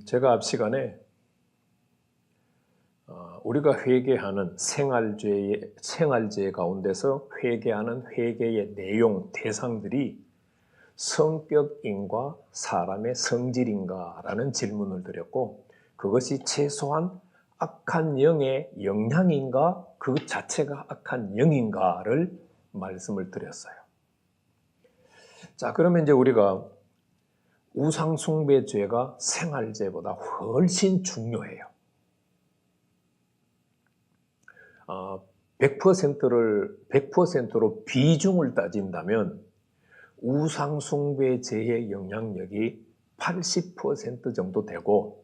제가 앞 시간에 우리가 회개하는 생활죄 가운데서 회개하는 회개의 내용, 대상들이 성격인가 사람의 성질인가라는 질문을 드렸고, 그것이 최소한 악한 영의 영향인가 그 자체가 악한 영인가를 말씀을 드렸어요. 자, 그러면 이제 우리가 우상숭배죄가 생활죄보다 훨씬 중요해요. 100%로 비중을 따진다면 우상숭배죄의 영향력이 80% 정도 되고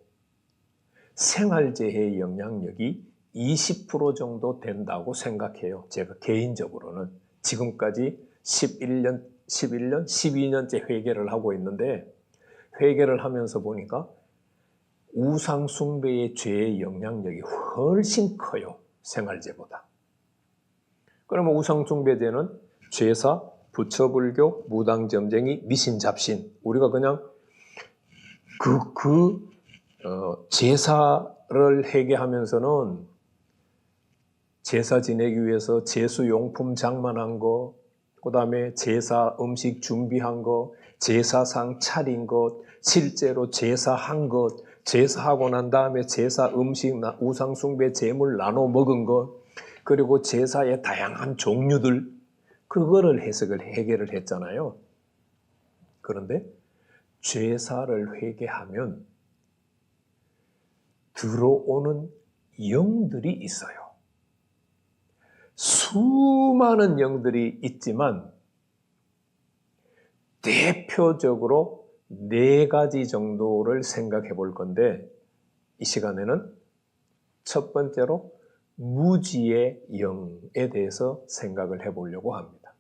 생활죄의 영향력이 20% 정도 된다고 생각해요. 제가 개인적으로는 지금까지 12년째 회개를 하고 있는데, 회개를 하면서 보니까 우상숭배의 죄의 영향력이 훨씬 커요. 생활죄보다. 그러면 우상숭배죄는 제사, 부처불교, 무당점쟁이, 미신잡신, 우리가 그냥 제사를 회개하면서는 제사 지내기 위해서 제수용품 장만한 거, 그 다음에 제사 음식 준비한 거, 제사상 차린 것, 실제로 제사한 것, 제사하고 난 다음에 제사 음식, 우상숭배 제물 나눠 먹은 것, 그리고 제사의 다양한 종류들, 그거를 해결을 했잖아요. 그런데 제사를 회개하면 들어오는 영들이 있어요. 수많은 영들이 있지만 대표적으로 4가지 정도를 생각해 볼 건데, 이 시간에는 첫 번째로 무지의 영에 대해서 생각을 해 보려고 합니다.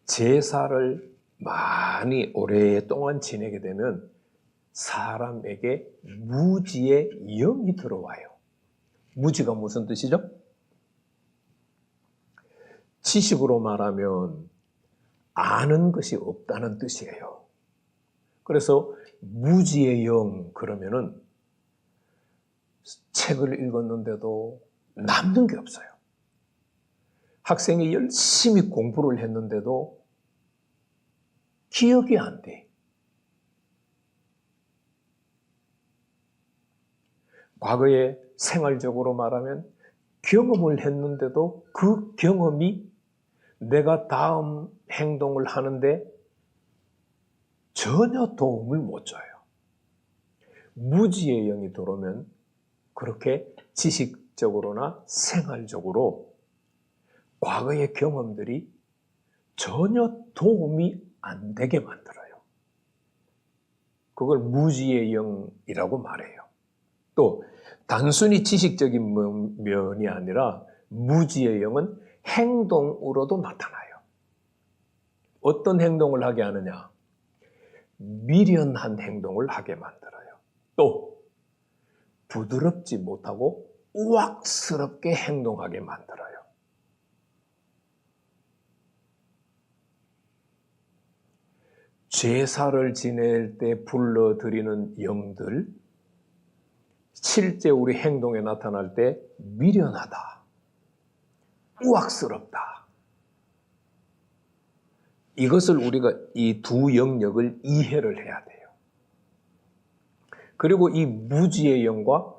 제사를 많이 오랫동안 지내게 되면 사람에게 무지의 영이 들어와요. 무지가 무슨 뜻이죠? 지식으로 말하면 아는 것이 없다는 뜻이에요. 그래서 무지의 영 그러면은 책을 읽었는데도 남는 게 없어요. 학생이 열심히 공부를 했는데도 기억이 안 돼. 과거에 생활적으로 말하면 경험을 했는데도 그 경험이 내가 다음 행동을 하는데 전혀 도움을 못 줘요. 무지의 영이 들어오면 그렇게 지식적으로나 생활적으로 과거의 경험들이 전혀 도움이 안 되게 만들어요. 그걸 무지의 영이라고 말해요. 또 단순히 지식적인 면이 아니라 무지의 영은 행동으로도 나타나요. 어떤 행동을 하게 하느냐? 미련한 행동을 하게 만들어요. 또 부드럽지 못하고 우악스럽게 행동하게 만들어요. 제사를 지낼 때 불러들이는 영들, 실제 우리 행동에 나타날 때 미련하다, 우악스럽다. 이것을 우리가 이 두 영역을 이해를 해야 돼요. 그리고 이 무지의 영과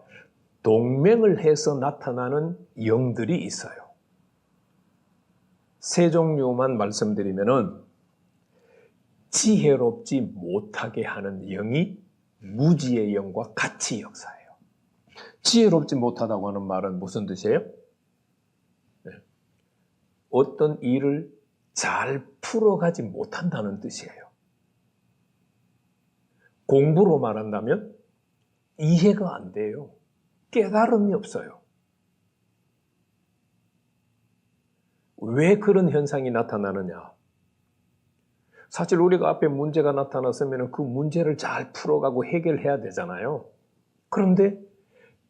동맹을 해서 나타나는 영들이 있어요. 3종류만 말씀드리면은 지혜롭지 못하게 하는 영이 무지의 영과 같이 역사해요. 지혜롭지 못하다고 하는 말은 무슨 뜻이에요? 어떤 일을 잘 풀어가지 못한다는 뜻이에요. 공부로 말한다면 이해가 안 돼요. 깨달음이 없어요. 왜 그런 현상이 나타나느냐? 사실 우리가 앞에 문제가 나타났으면 그 문제를 잘 풀어가고 해결해야 되잖아요. 그런데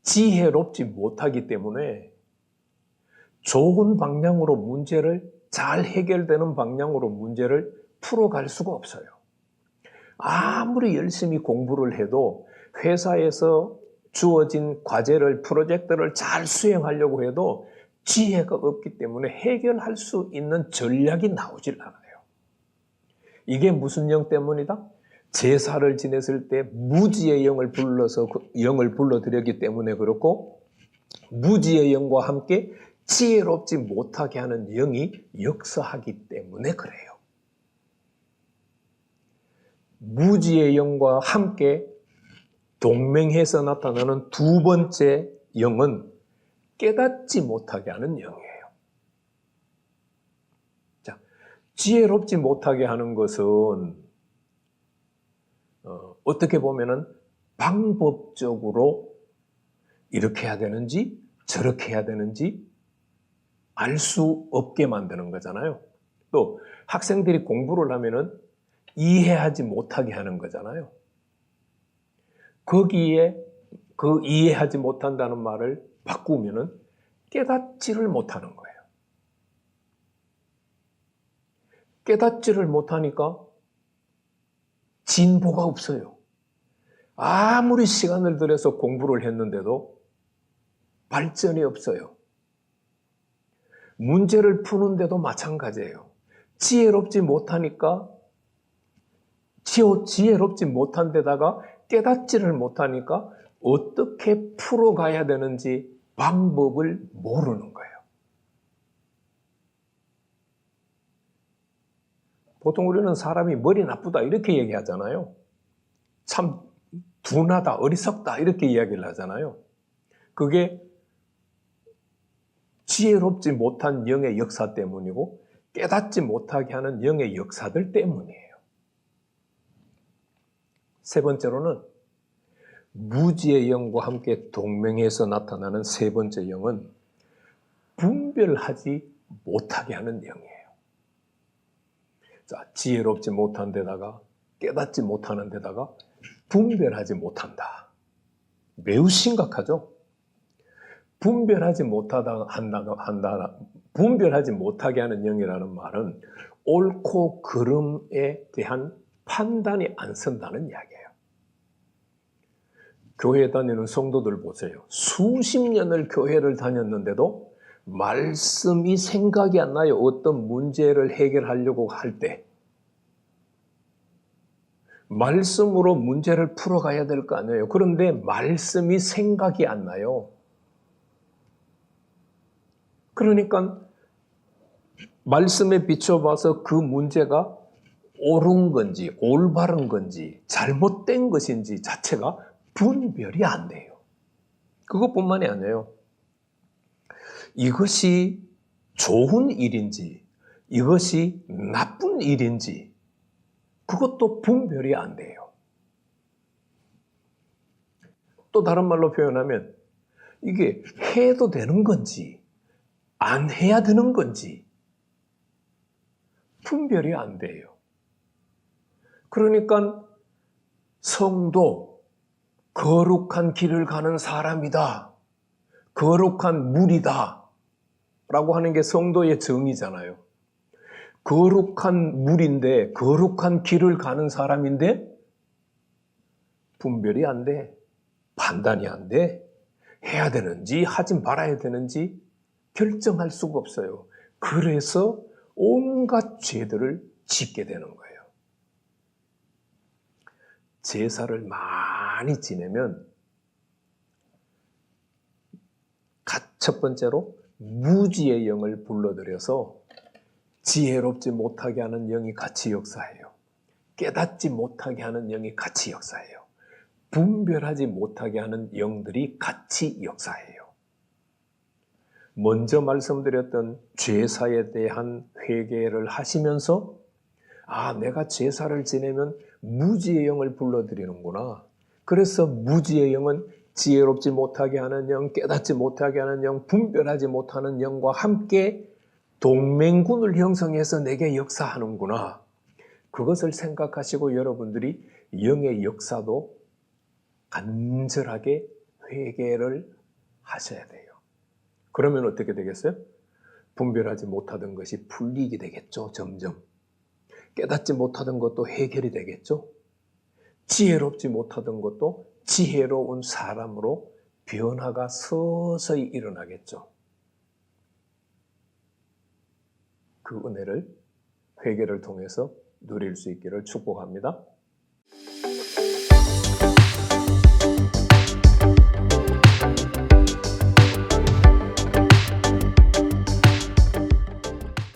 지혜롭지 못하기 때문에 좋은 방향으로 문제를 잘 해결되는 방향으로 문제를 풀어갈 수가 없어요. 아무리 열심히 공부를 해도 회사에서 주어진 과제를, 프로젝트를 잘 수행하려고 해도 지혜가 없기 때문에 해결할 수 있는 전략이 나오질 않아요. 이게 무슨 영 때문이다? 제사를 지냈을 때 무지의 영을 불러들였기 때문에 그렇고, 무지의 영과 함께 지혜롭지 못하게 하는 영이 역사하기 때문에 그래요. 무지의 영과 함께 동맹해서 나타나는 두 번째 영은 깨닫지 못하게 하는 영이에요. 자, 지혜롭지 못하게 하는 것은 어떻게 보면은 방법적으로 이렇게 해야 되는지 저렇게 해야 되는지 알 수 없게 만드는 거잖아요. 또 학생들이 공부를 하면은 이해하지 못하게 하는 거잖아요. 거기에 그 이해하지 못한다는 말을 바꾸면은 깨닫지를 못하는 거예요. 깨닫지를 못하니까 진보가 없어요. 아무리 시간을 들여서 공부를 했는데도 발전이 없어요. 문제를 푸는데도 마찬가지예요. 지혜롭지 못하니까, 지혜롭지 못한 데다가 깨닫지를 못하니까 어떻게 풀어가야 되는지 방법을 모르는 거예요. 보통 우리는 사람이 머리 나쁘다 이렇게 얘기하잖아요. 참 둔하다, 어리석다 이렇게 이야기를 하잖아요. 그게 지혜롭지 못한 영의 역사 때문이고 깨닫지 못하게 하는 영의 역사들 때문이에요. 세 번째로는 무지의 영과 함께 동맹해서 나타나는 세 번째 영은 분별하지 못하게 하는 영이에요. 자, 지혜롭지 못한 데다가 깨닫지 못하는 데다가 분별하지 못한다. 매우 심각하죠? 분별하지 못하게 하는 영이라는 말은 옳고 그름에 대한 판단이 안 선다는 이야기예요. 교회 다니는 성도들 보세요. 수십 년을 교회를 다녔는데도 말씀이 생각이 안 나요. 어떤 문제를 해결하려고 할 때. 말씀으로 문제를 풀어가야 될 거 아니에요. 그런데 말씀이 생각이 안 나요. 그러니까 말씀에 비춰봐서 그 문제가 옳은 건지 올바른 건지 잘못된 것인지 자체가 분별이 안 돼요. 그것뿐만이 아니에요. 이것이 좋은 일인지 이것이 나쁜 일인지 그것도 분별이 안 돼요. 또 다른 말로 표현하면 이게 해도 되는 건지 안 해야 되는 건지 분별이 안 돼요. 그러니까 성도, 거룩한 길을 가는 사람이다. 거룩한 물이다. 라고 하는 게 성도의 정의잖아요. 거룩한 물인데, 거룩한 길을 가는 사람인데, 분별이 안 돼. 판단이 안 돼. 해야 되는지, 하지 말아야 되는지 결정할 수가 없어요. 그래서 온갖 죄들을 짓게 되는 거예요. 제사를 많이 지내면 첫 번째로 무지의 영을 불러들여서 지혜롭지 못하게 하는 영이 같이 역사해요. 깨닫지 못하게 하는 영이 같이 역사해요. 분별하지 못하게 하는 영들이 같이 역사해요. 먼저 말씀드렸던 제사에 대한 회개를 하시면서 내가 제사를 지내면 무지의 영을 불러들이는구나. 그래서 무지의 영은 지혜롭지 못하게 하는 영, 깨닫지 못하게 하는 영, 분별하지 못하는 영과 함께 동맹군을 형성해서 내게 역사하는구나. 그것을 생각하시고 여러분들이 영의 역사도 간절하게 회개를 하셔야 돼요. 그러면 어떻게 되겠어요? 분별하지 못하던 것이 풀리게 되겠죠, 점점. 깨닫지 못하던 것도 해결이 되겠죠. 지혜롭지 못하던 것도 지혜로운 사람으로 변화가 서서히 일어나겠죠. 그 은혜를 회개를 통해서 누릴 수 있기를 축복합니다.